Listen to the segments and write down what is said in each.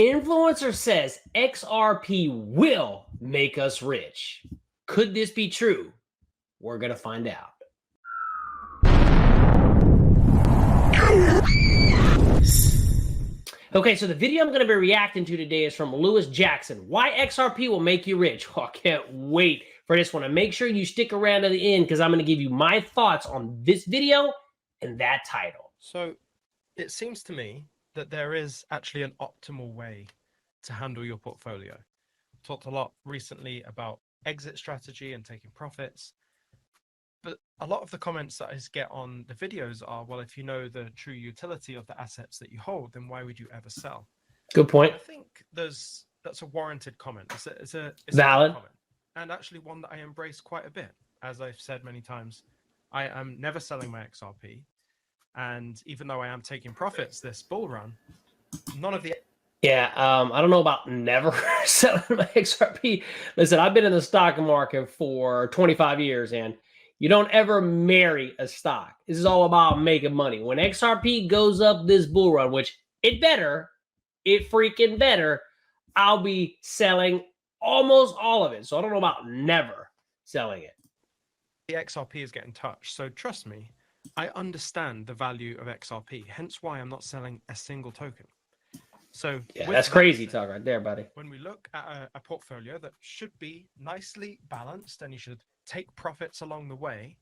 Influencer says XRP will make us rich. Could this be true? We're going to find out. Okay, so the video I'm going to be reacting to today is from Lewis Jackson. Why XRP will make you rich. Oh, I can't wait for this one. And make sure you stick around to the end because I'm going to give you my thoughts on this video and that title. So it seems to me that there is actually an optimal way to handle your portfolio. I've talked a lot recently about exit strategy and taking profits. But a lot of the comments that I get on the videos are, well, if you know the true utility of the assets that you hold, then why would you ever sell? Good point. I think that's a warranted comment. It's a valid comment, and actually one that I embrace quite a bit. As I've said many times, I am never selling my XRP. And even though I am taking profits this bull run, none of the... Yeah, I don't know about never selling my XRP. Listen, I've been in the stock market for 25 years, and you don't ever marry a stock. This is all about making money. When XRP goes up this bull run, which it freaking better, I'll be selling almost all of it. So I don't know about never selling it. The XRP is getting touched. So trust me, I understand the value of XRP, hence why I'm not selling a single token. So yeah, that's crazy talk right there, buddy. When we look at a portfolio that should be nicely balanced and you should take profits along the way,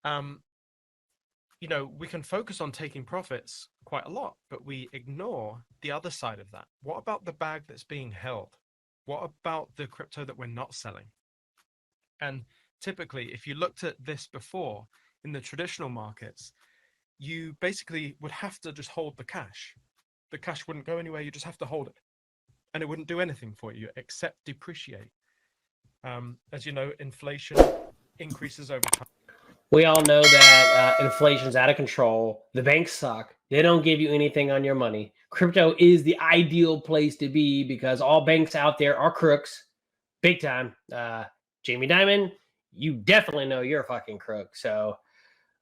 you know, we can focus on taking profits quite a lot, but we ignore the other side of that. What about the bag that's being held? What about the crypto that we're not selling? And typically, if you looked at this before in the traditional markets, you basically would have to just hold the cash. The cash wouldn't go anywhere. You just have to hold it. And it wouldn't do anything for you except depreciate. As you know, inflation increases over time. We all know that inflation's out of control. The banks suck. They don't give you anything on your money. Crypto is the ideal place to be because all banks out there are crooks. Big time. Jamie Dimon, you definitely know you're a fucking crook. So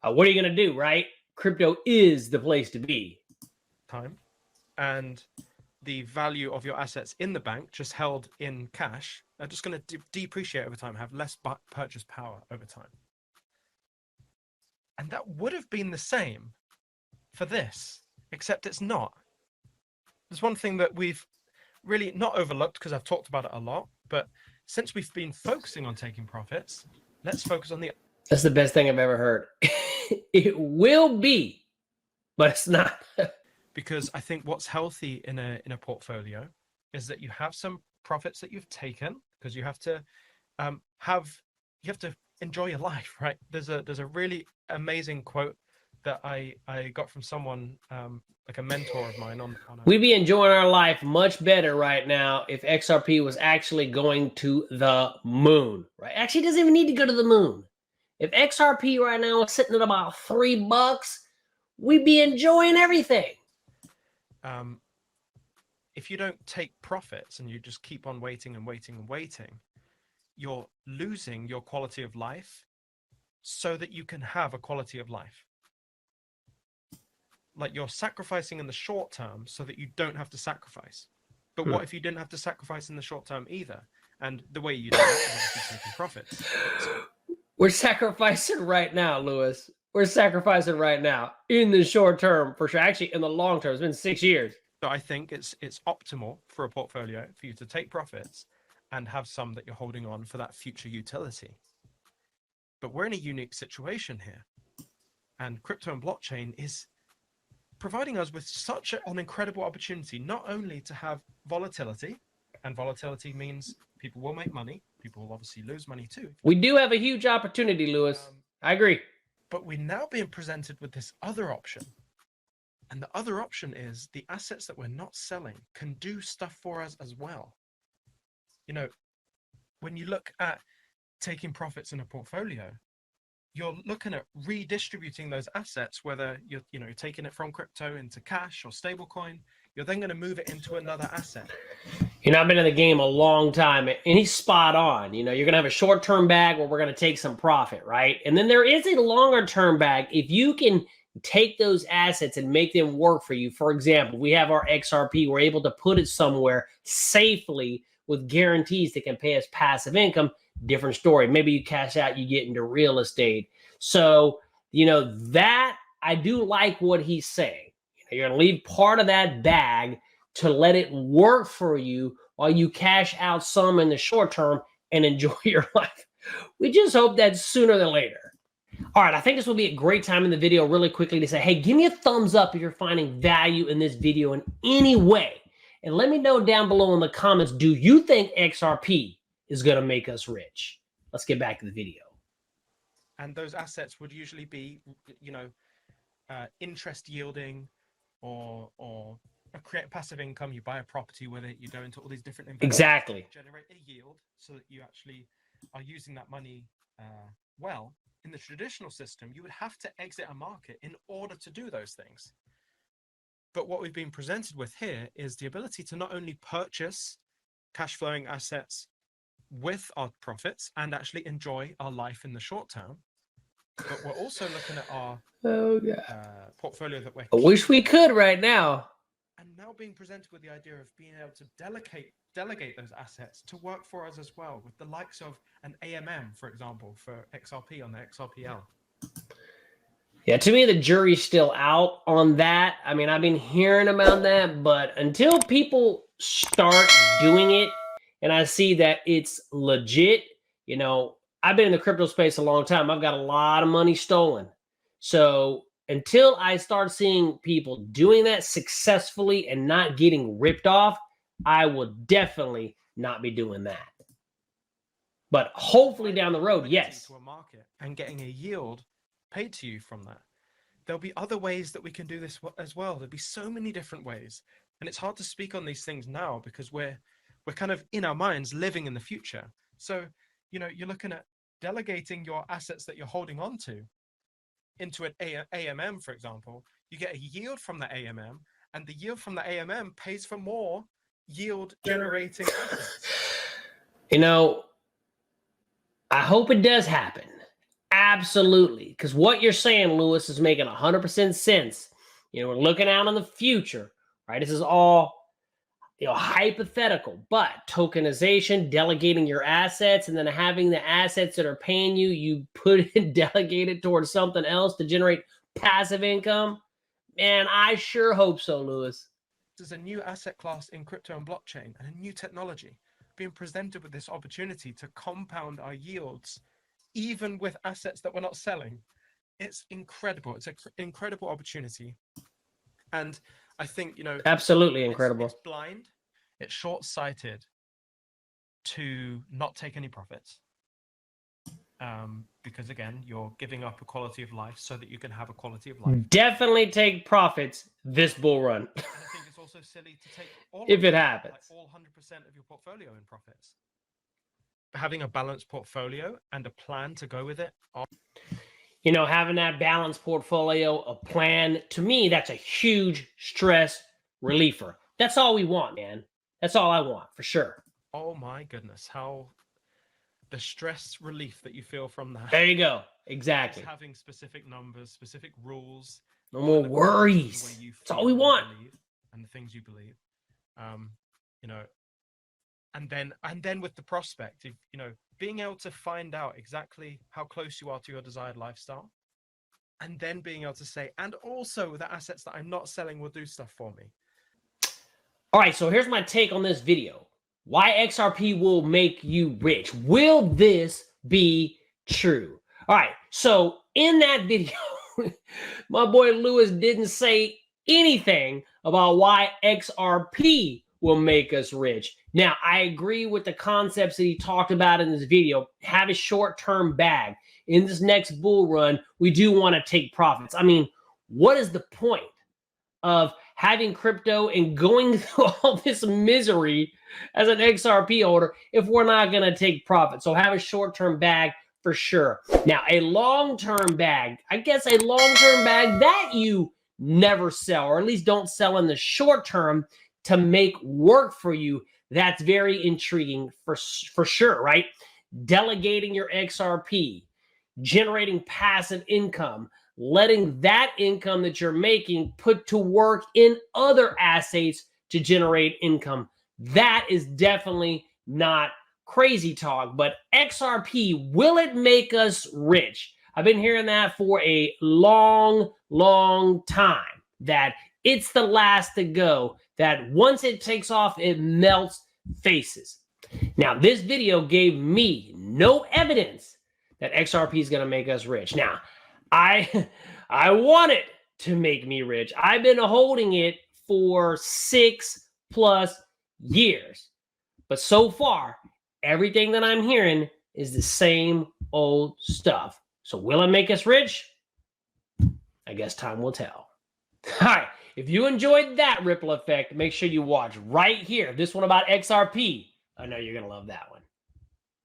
what are you going to do, right? Crypto is the place to be. Time. And the value of your assets in the bank, just held in cash, are just going to depreciate over time, have less purchase power over time. And that would have been the same for this, except it's not. There's one thing that we've really not overlooked because I've talked about it a lot, but since we've been focusing on taking profits, let's focus on the... That's the best thing I've ever heard. It will be, but it's not. Because I think what's healthy in a portfolio is that you have some profits that you've taken, because you have to enjoy your life, right? There's a really amazing quote that I got from someone like a mentor of mine on We'd be enjoying our life much better right now if XRP was actually going to the moon, right? Actually, it doesn't even need to go to the moon. If XRP right now is sitting at about $3, we'd be enjoying everything. If you don't take profits and you just keep on waiting and waiting and waiting, you're losing your quality of life so that you can have a quality of life. Like you're sacrificing in the short term so that you don't have to sacrifice. But what if you didn't have to sacrifice in the short term either? And the way you do that is obviously taking profits. We're sacrificing right now, Lewis. We're sacrificing right now in the short term, for sure. Actually, in the long term, it's been 6 years. So I think it's optimal for a portfolio for you to take profits and have some that you're holding on for that future utility. But we're in a unique situation here. And crypto and blockchain is providing us with such an incredible opportunity, not only to have volatility, and volatility means people will make money. People will obviously lose money too. We do have a huge opportunity, Lewis. I agree. But we're now being presented with this other option. And the other option is the assets that we're not selling can do stuff for us as well. You know, when you look at taking profits in a portfolio, you're looking at redistributing those assets, whether you're taking it from crypto into cash or stablecoin. You're then going to move it into another asset. You know, I've been in the game a long time, and he's spot on. You know, you're going to have a short-term bag where we're going to take some profit, right? And then there is a longer-term bag. If you can take those assets and make them work for you. For example, we have our XRP. We're able to put it somewhere safely with guarantees that can pay us passive income. Different story. Maybe you cash out, you get into real estate. So, that I do like what he's saying. You're going to leave part of that bag to let it work for you while you cash out some in the short term and enjoy your life. We just hope that sooner than later. All right, I think this will be a great time in the video really quickly to say, hey, give me a thumbs up if you're finding value in this video in any way. And let me know down below in the comments, do you think XRP is going to make us rich? Let's get back to the video. And those assets would usually be, interest yielding or create passive income. You buy a property with it, you go into all these different investments. Exactly. Generate a yield so that you actually are using that money well. In the traditional system, you would have to exit a market in order to do those things. But what we've been presented with here is the ability to not only purchase cash flowing assets with our profits and actually enjoy our life in the short term, but we're also looking at our portfolio that we're I wish we could right now. And now being presented with the idea of being able to delegate those assets to work for us as well, with the likes of an AMM, for example, for XRP on the XRPL. Yeah, to me, the jury's still out on that. I mean, I've been hearing about that, but until people start doing it and I see that it's legit, I've been in the crypto space a long time. I've got a lot of money stolen. So until I start seeing people doing that successfully and not getting ripped off, I will definitely not be doing that. But hopefully down the road, yes. To a market and getting a yield paid to you from that. There'll be other ways that we can do this as well. There'll be so many different ways. And it's hard to speak on these things now because we're kind of in our minds living in the future. So, you're looking at delegating your assets that you're holding on to into an AMM, for example. You get a yield from the AMM, and the yield from the AMM pays for more yield generating assets. I hope it does happen. Absolutely. Because what you're saying, Lewis, is making 100% sense. We're looking out in the future, right? This is all, hypothetical, but tokenization, delegating your assets, and then having the assets that are paying you, you put it, delegate it towards something else to generate passive income. Man, I sure hope so, Lewis. There's a new asset class in crypto and blockchain and a new technology being presented with this opportunity to compound our yields, even with assets that we're not selling. It's incredible. It's an incredible opportunity. And I think, absolutely incredible. It's blind, it's short-sighted to not take any profits. Because again, you're giving up a quality of life so that you can have a quality of life. Definitely take profits this bull run. And I think it's also silly to take if it happens, like all 100% of your portfolio in profits. Having a balanced portfolio and a plan to go with it. Having that balanced portfolio, a plan, to me, that's a huge stress reliever. That's all we want, man. That's all I want, for sure. Oh my goodness, how the stress relief that you feel from that. There you go. Exactly. Just having specific numbers, specific rules. No more worries. That's all we want. And the things you believe. And then with the prospect of, being able to find out exactly how close you are to your desired lifestyle, and then being able to say, and also the assets that I'm not selling will do stuff for me. All right, so here's my take on this video. Why XRP will make you rich. Will this be true? All right, so in that video, my boy Lewis didn't say anything about why XRP will make us rich. Now, I agree with the concepts that he talked about in this video. Have a short-term bag. In this next bull run, we do want to take profits. I mean, what is the point of having crypto and going through all this misery as an XRP holder if we're not going to take profit? So have a short-term bag for sure. Now, a long-term bag, I guess a long-term bag that you never sell, or at least don't sell in the short term to make work for you. That's very intriguing for sure, right? Delegating your XRP, generating passive income, letting that income that you're making put to work in other assets to generate income. That is definitely not crazy talk. But XRP, will it make us rich? I've been hearing that for a long, long time, that it's the last to go, that once it takes off, it melts faces. Now, this video gave me no evidence that XRP is going to make us rich. Now, I want it to make me rich. I've been holding it for 6+ years. But so far, everything that I'm hearing is the same old stuff. So will it make us rich? I guess time will tell. All right. If you enjoyed that ripple effect, make sure you watch right here. This one about XRP. I know you're going to love that one.